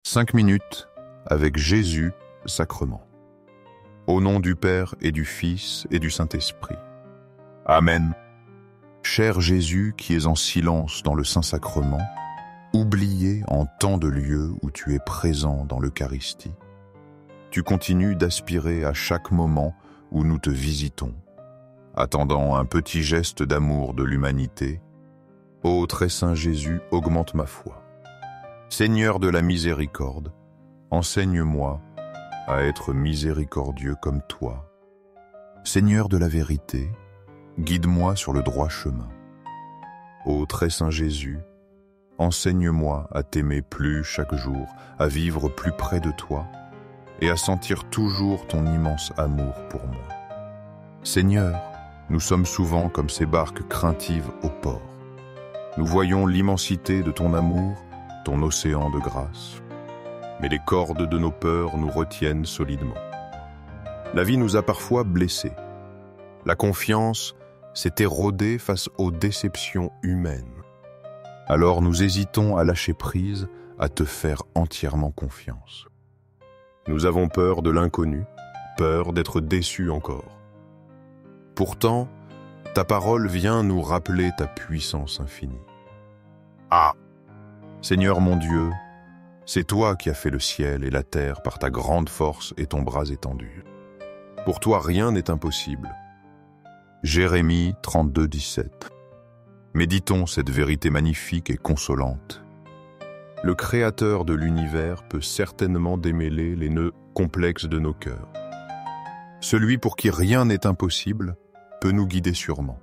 5 minutes avec Jésus, sacrement. Au nom du Père et du Fils et du Saint-Esprit. Amen. Cher Jésus qui es en silence dans le Saint-Sacrement, oublié en tant de lieux où tu es présent dans l'Eucharistie, tu continues d'aspirer à chaque moment où nous te visitons, attendant un petit geste d'amour de l'humanité. Ô très saint Jésus, augmente ma foi. Seigneur de la miséricorde, enseigne-moi à être miséricordieux comme toi. Seigneur de la vérité, guide-moi sur le droit chemin. Ô très saint Jésus, enseigne-moi à t'aimer plus chaque jour, à vivre plus près de toi et à sentir toujours ton immense amour pour moi. Seigneur, nous sommes souvent comme ces barques craintives au port. Nous voyons l'immensité de ton amour, ton océan de grâce. Mais les cordes de nos peurs nous retiennent solidement. La vie nous a parfois blessés. La confiance s'est érodée face aux déceptions humaines. Alors nous hésitons à lâcher prise, à te faire entièrement confiance. Nous avons peur de l'inconnu, peur d'être déçus encore. Pourtant, ta parole vient nous rappeler ta puissance infinie. Ah! Seigneur mon Dieu, c'est toi qui as fait le ciel et la terre par ta grande force et ton bras étendu. Pour toi, rien n'est impossible. Jérémie 32, 17. Méditons cette vérité magnifique et consolante. Le Créateur de l'univers peut certainement démêler les nœuds complexes de nos cœurs. Celui pour qui rien n'est impossible peut nous guider sûrement.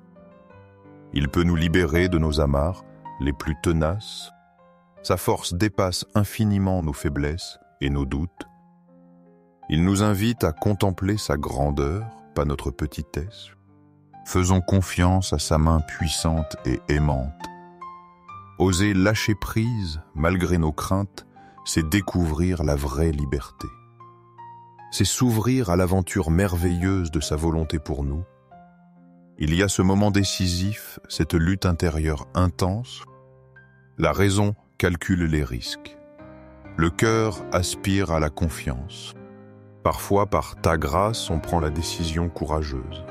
Il peut nous libérer de nos amarres les plus tenaces. Sa force dépasse infiniment nos faiblesses et nos doutes. Il nous invite à contempler sa grandeur, pas notre petitesse. Faisons confiance à sa main puissante et aimante. Oser lâcher prise, malgré nos craintes, c'est découvrir la vraie liberté. C'est s'ouvrir à l'aventure merveilleuse de sa volonté pour nous. Il y a ce moment décisif, cette lutte intérieure intense. La raison calcule les risques. Le cœur aspire à la confiance. Parfois, par ta grâce, on prend la décision courageuse.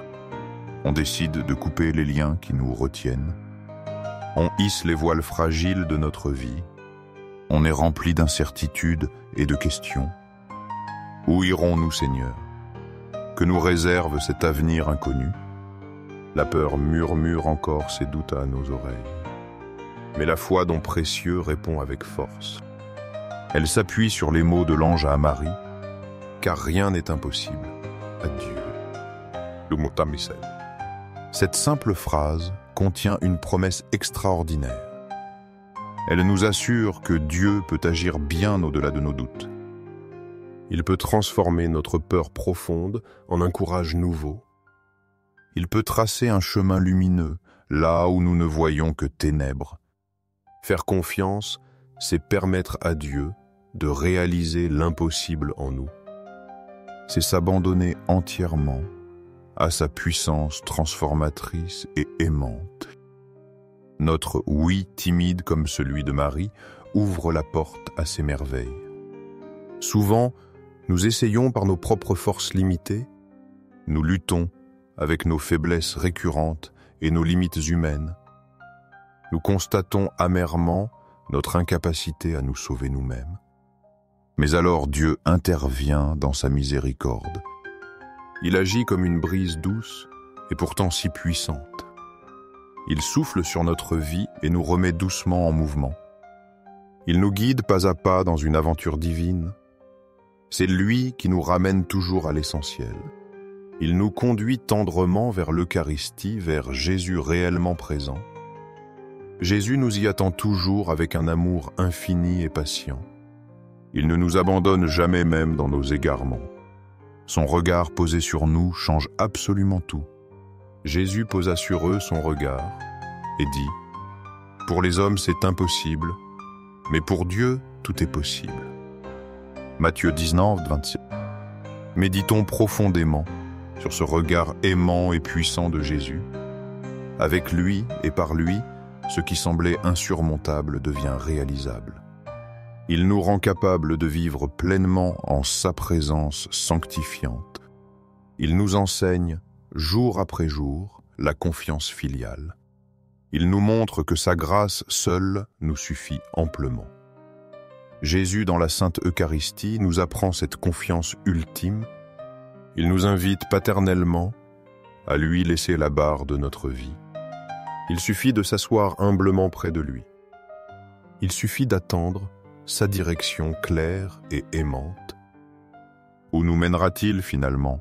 On décide de couper les liens qui nous retiennent. On hisse les voiles fragiles de notre vie. On est rempli d'incertitudes et de questions. Où irons-nous, Seigneur? Que nous réserve cet avenir inconnu? La peur murmure encore ses doutes à nos oreilles. Mais la foi don précieux répond avec force. Elle s'appuie sur les mots de l'ange à Marie, car rien n'est impossible à Dieu. Cette simple phrase contient une promesse extraordinaire. Elle nous assure que Dieu peut agir bien au-delà de nos doutes. Il peut transformer notre peur profonde en un courage nouveau. Il peut tracer un chemin lumineux là où nous ne voyons que ténèbres. Faire confiance, c'est permettre à Dieu de réaliser l'impossible en nous. C'est s'abandonner entièrement à sa puissance transformatrice et aimante. Notre oui timide comme celui de Marie ouvre la porte à ces merveilles. Souvent, nous essayons par nos propres forces limitées, nous luttons avec nos faiblesses récurrentes et nos limites humaines. Nous constatons amèrement notre incapacité à nous sauver nous-mêmes. Mais alors Dieu intervient dans sa miséricorde. Il agit comme une brise douce et pourtant si puissante. Il souffle sur notre vie et nous remet doucement en mouvement. Il nous guide pas à pas dans une aventure divine. C'est lui qui nous ramène toujours à l'essentiel. Il nous conduit tendrement vers l'Eucharistie, vers Jésus réellement présent. Jésus nous y attend toujours avec un amour infini et patient. Il ne nous abandonne jamais même dans nos égarements. Son regard posé sur nous change absolument tout. Jésus posa sur eux son regard et dit « Pour les hommes c'est impossible, mais pour Dieu tout est possible. » Matthieu 19, 27. Méditons profondément sur ce regard aimant et puissant de Jésus. Avec lui et par lui, ce qui semblait insurmontable devient réalisable. Il nous rend capables de vivre pleinement en sa présence sanctifiante. Il nous enseigne, jour après jour, la confiance filiale. Il nous montre que sa grâce seule nous suffit amplement. Jésus, dans la Sainte Eucharistie, nous apprend cette confiance ultime. Il nous invite paternellement à lui laisser la barre de notre vie. Il suffit de s'asseoir humblement près de lui. Il suffit d'attendre sa direction claire et aimante. Où nous mènera-t-il finalement?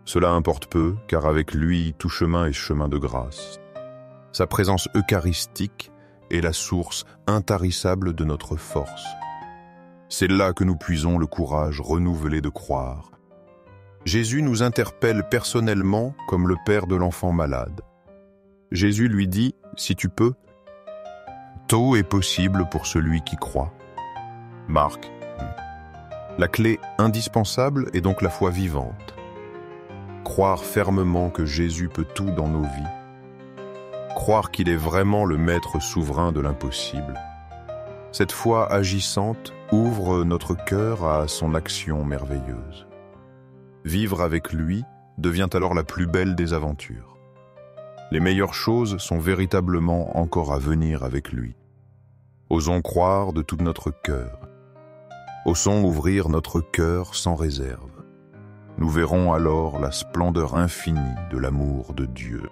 Cela importe peu, car avec lui, tout chemin est chemin de grâce. Sa présence eucharistique est la source intarissable de notre force. C'est là que nous puisons le courage renouvelé de croire. Jésus nous interpelle personnellement comme le père de l'enfant malade. Jésus lui dit, si tu peux, tout est possible pour celui qui croit. Marc. La clé indispensable est donc la foi vivante. Croire fermement que Jésus peut tout dans nos vies. Croire qu'il est vraiment le maître souverain de l'impossible. Cette foi agissante ouvre notre cœur à son action merveilleuse. Vivre avec lui devient alors la plus belle des aventures. Les meilleures choses sont véritablement encore à venir avec lui. Osons croire de tout notre cœur. Osons ouvrir notre cœur sans réserve. Nous verrons alors la splendeur infinie de l'amour de Dieu.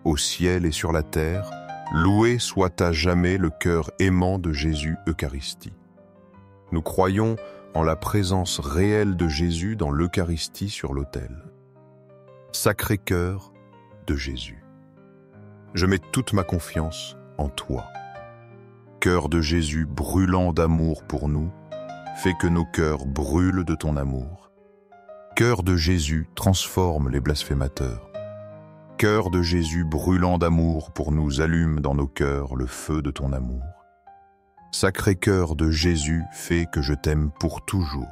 Au ciel et sur la terre, loué soit à jamais le cœur aimant de Jésus Eucharistie. Nous croyons en la présence réelle de Jésus dans l'Eucharistie sur l'autel. Sacré cœur de Jésus. Je mets toute ma confiance en toi. Cœur de Jésus brûlant d'amour pour nous, fais que nos cœurs brûlent de ton amour. Cœur de Jésus transforme les blasphémateurs. Cœur de Jésus brûlant d'amour pour nous allume dans nos cœurs le feu de ton amour. Sacré cœur de Jésus, fais que je t'aime pour toujours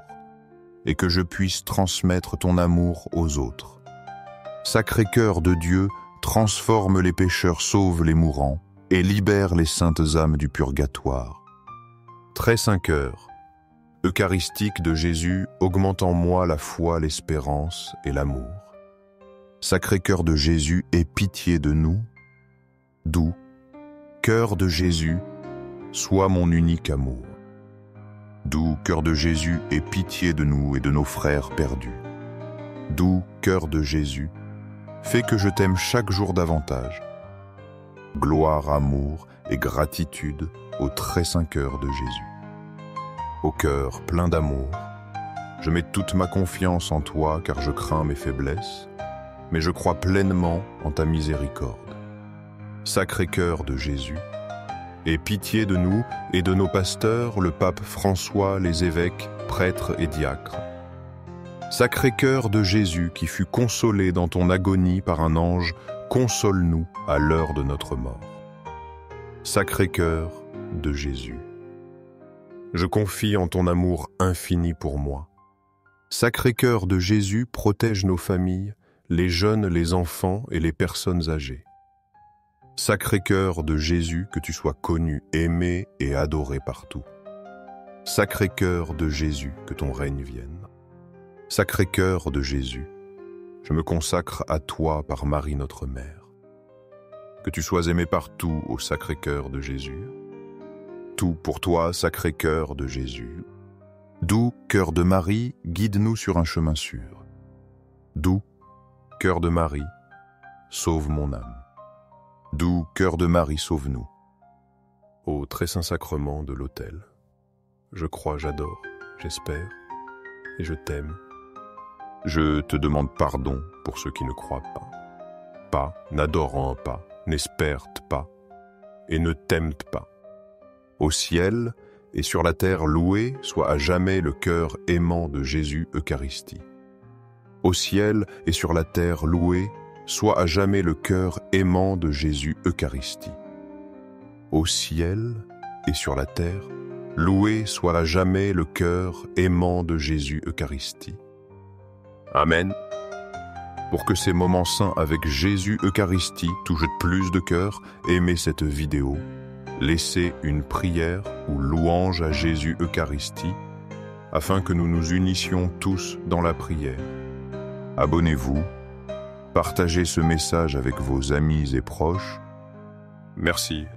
et que je puisse transmettre ton amour aux autres. Sacré cœur de Dieu, transforme les pécheurs, sauve les mourants et libère les saintes âmes du purgatoire. Très saint cœur, eucharistique de Jésus, augmente en moi la foi, l'espérance et l'amour. Sacré cœur de Jésus, aie pitié de nous. Doux, cœur de Jésus, sois mon unique amour. Doux cœur de Jésus, aie pitié de nous et de nos frères perdus. Doux cœur de Jésus, fais que je t'aime chaque jour davantage. Gloire, amour et gratitude au très saint cœur de Jésus. Au cœur plein d'amour, je mets toute ma confiance en toi car je crains mes faiblesses, mais je crois pleinement en ta miséricorde. Sacré cœur de Jésus, aie pitié de nous et de nos pasteurs, le pape François, les évêques, prêtres et diacres. Sacré cœur de Jésus qui fut consolé dans ton agonie par un ange, console-nous à l'heure de notre mort. Sacré cœur de Jésus, je confie en ton amour infini pour moi. Sacré cœur de Jésus, protège nos familles, les jeunes, les enfants et les personnes âgées. Sacré cœur de Jésus, que tu sois connu, aimé et adoré partout. Sacré cœur de Jésus, que ton règne vienne. Sacré cœur de Jésus, je me consacre à toi par Marie notre Mère. Que tu sois aimé partout au Sacré cœur de Jésus. Tout pour toi, Sacré cœur de Jésus. Doux cœur de Marie, guide-nous sur un chemin sûr. Doux cœur de Marie, sauve mon âme. Doux cœur de Marie, sauve-nous. Ô très saint sacrement de l'autel, je crois, j'adore, j'espère et je t'aime. Je te demande pardon pour ceux qui ne croient pas, n'adorant pas, n'espèrent pas et ne t'aiment pas. Au ciel et sur la terre, loué soit à jamais le cœur aimant de Jésus Eucharistie. Au ciel et sur la terre, loué soit à jamais le cœur aimant de Jésus Eucharistie. Au ciel et sur la terre, loué soit à jamais le cœur aimant de Jésus Eucharistie. Amen. Pour que ces moments saints avec Jésus Eucharistie touchent plus de cœur, aimez cette vidéo, laissez une prière ou louange à Jésus Eucharistie, afin que nous nous unissions tous dans la prière. Abonnez-vous, partagez ce message avec vos amis et proches. Merci.